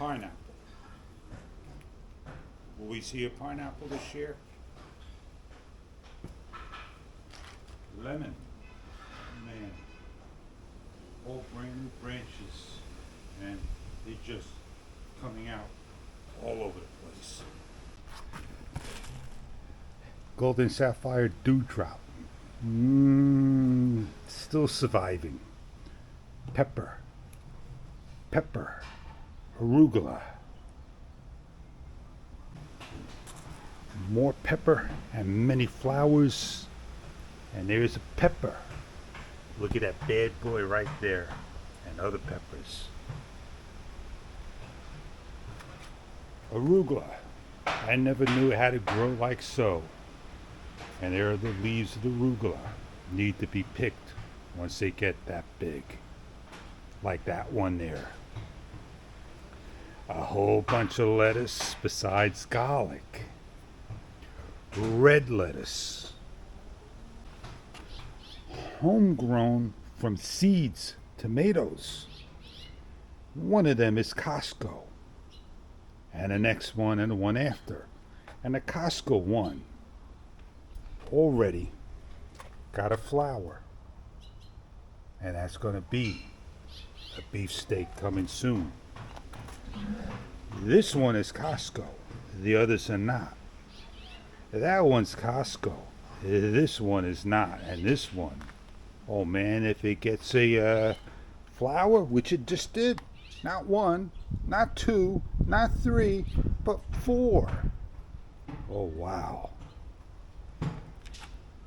Pineapple. Will we see a pineapple this year? Lemon. Man. All brand new branches. And they're just coming out all over the place. Golden sapphire dewdrop. Still surviving. Pepper. Arugula. More pepper and many flowers. And there's a pepper. Look at that bad boy right there. And other peppers. Arugula. I never knew how to grow like so. And there are the leaves of the arugula. Need to be picked once they get that big. Like that one there. A whole bunch of lettuce besides garlic. Red lettuce. Homegrown from seeds, tomatoes. One of them is Costco. And the next one and the one after. And the Costco one already got a flower. And that's going to be a beefsteak coming soon. This one is Costco. The others are not. That one's Costco. This one is not. And this one, oh man, if it gets a flower, which it just did, not one, not two, not three, but 4. Oh wow.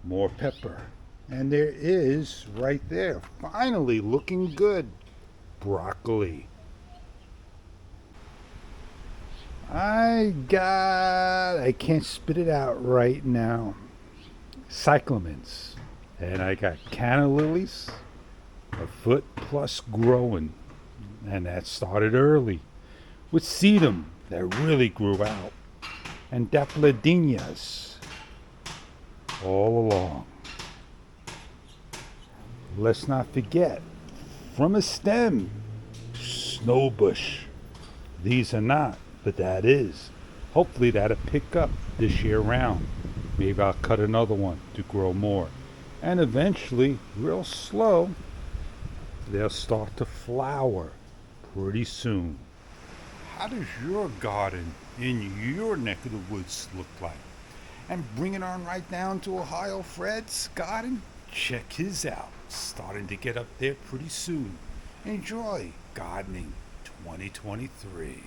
More pepper. And there is, right there, finally looking good, broccoli. I can't spit it out right now. Cyclamens. And I got canna lilies, a foot plus growing. And that started early. With sedum that really grew out. And daffodilias all along. Let's not forget, from a stem, snowbush. These are not, but that is. Hopefully that'll pick up this year round. Maybe I'll cut another one to grow more. And eventually, real slow, they'll start to flower pretty soon. How does your garden in your neck of the woods look like? And bring it on right down to Ohio Fred's garden. Check his out. Starting to get up there pretty soon. Enjoy gardening 2023.